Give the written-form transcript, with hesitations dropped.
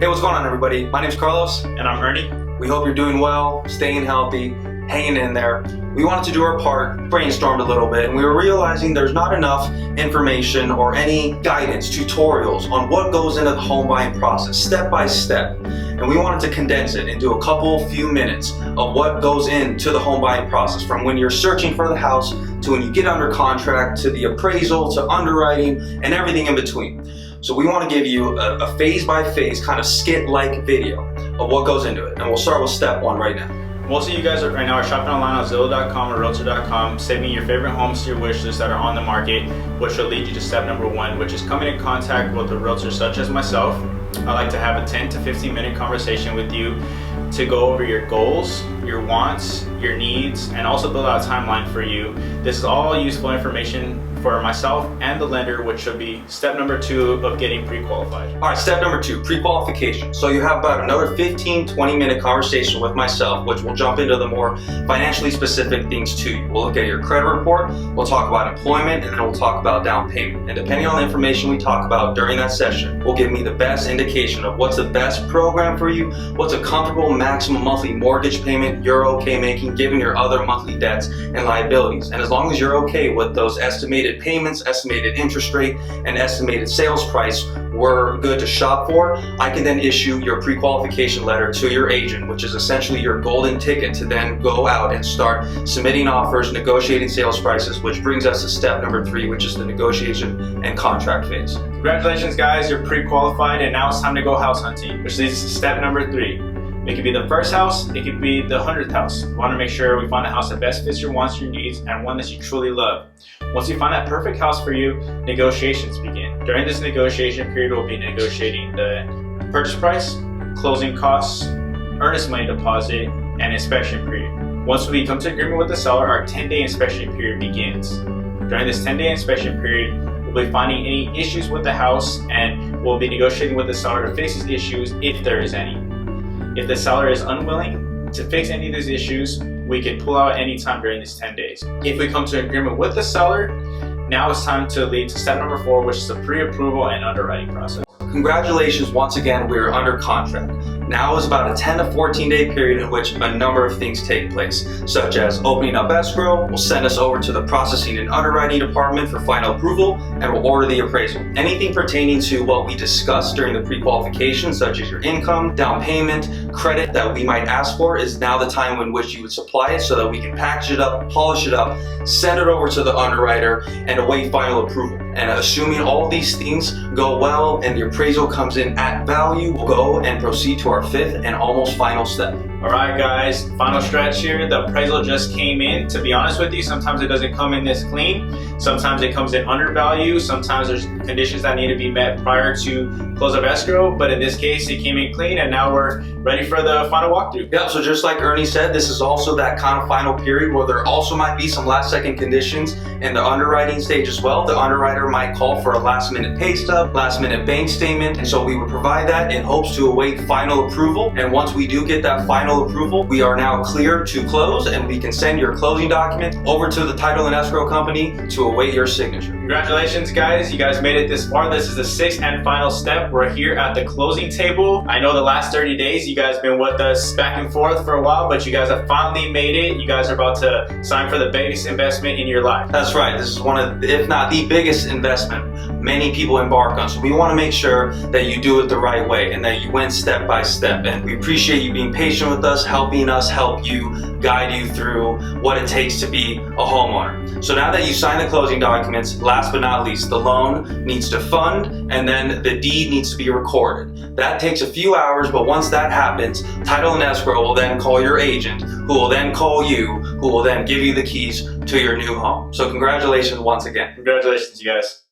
Hey, what's going on, everybody? My name's Carlos. And I'm Ernie. We hope you're doing well, staying healthy, hanging in there. We wanted to do our part, brainstormed a little bit, and we were realizing there's not enough information or any guidance, tutorials on what goes into the home buying process, step by step. And we wanted to condense it into a few minutes of what goes into the home buying process, from when you're searching for the house to when you get under contract to the appraisal to underwriting and everything in between. So we want to give you a phase-by-phase kind of skit-like video of what goes into it. And we'll start with step one right now. Most of you guys right now are shopping online on Zillow.com or Realtor.com, saving your favorite homes to your wish list that are on the market, which will lead you to step number one, which is coming in contact with a realtor such as myself. I like to have a 10 to 15 minute conversation with you to go over your goals, your wants, your needs, and also build out a timeline for you. This is all useful information for myself and the lender, which should be step number two of getting pre-qualified. All right, step number two, pre-qualification. So you have about another 15-20 minute conversation with myself, which will jump into the more financially specific things to you. We'll look at your credit report, we'll talk about employment, and then we'll talk about down payment. And depending on the information we talk about during that session, will give me the best indication of what's the best program for you, what's a comfortable maximum monthly mortgage payment you're okay making given your other monthly debts and liabilities. And as long as you're okay with those estimated payments, estimated interest rate, and estimated sales price we're good to shop for, I can then issue your pre-qualification letter to your agent, which is essentially your golden ticket to then go out and start submitting offers, negotiating sales prices, which brings us to step number three, which is the negotiation and contract phase. Congratulations guys, you're pre-qualified, and now it's time to go house hunting, which leads to step number three. It could be the first house, it could be the 100th house. We want to make sure we find a house that best fits your wants, your needs, and one that you truly love. Once you find that perfect house for you, negotiations begin. During this negotiation period, we'll be negotiating the purchase price, closing costs, earnest money deposit, and inspection period. Once we come to agreement with the seller, our 10-day inspection period begins. During this 10-day inspection period, we'll be finding any issues with the house, and we'll be negotiating with the seller to fix these issues if there is any. If the seller is unwilling to fix any of these issues, we can pull out any time during these 10 days. If we come to an agreement with the seller, now it's time to lead to step number four, which is the pre-approval and underwriting process. Congratulations, once again, we're under contract. Now is about a 10 to 14 day period in which a number of things take place, such as opening up escrow, will send us over to the processing and underwriting department for final approval, and we'll order the appraisal. Anything pertaining to what we discussed during the pre-qualification, such as your income, down payment, credit that we might ask for, is now the time in which you would supply it so that we can package it up, polish it up, send it over to the underwriter, and await final approval. And assuming all these things go well and the appraisal comes in at value, we'll go and proceed to our fifth and almost final step. Alright guys, final stretch here. The appraisal just came in. To be honest with you, sometimes it doesn't come in this clean. Sometimes it comes in undervalue. Sometimes there's conditions that need to be met prior to close of escrow. But in this case, it came in clean, and now we're ready for the final walkthrough. Yeah, so just like Ernie said, this is also that kind of final period where there also might be some last second conditions in the underwriting stage as well. The underwriter might call for a last minute pay stub, last minute bank statement. And so we would provide that in hopes to await final approval. And once we do get that final approval, we are now clear to close, and we can send your closing document over to the title and escrow company to await your signature. Congratulations guys, you guys made it this far. This is the sixth and final step. We're here at the closing table. I know the last 30 days you guys have been with us back and forth for a while, but you guys have finally made it. You guys are about to sign for the biggest investment in your life. That's right, this is one of, if not the biggest investment many people embark on. So we want to make sure that you do it the right way and that you went step by step. And we appreciate you being patient with us, helping us help you, guide you through what it takes to be a homeowner. So now that you sign the closing documents, last but not least, the loan needs to fund, and then the deed needs to be recorded. That takes a few hours, but once that happens, title and escrow will then call your agent, who will then call you, who will then give you the keys to your new home. So congratulations once again. Congratulations you guys.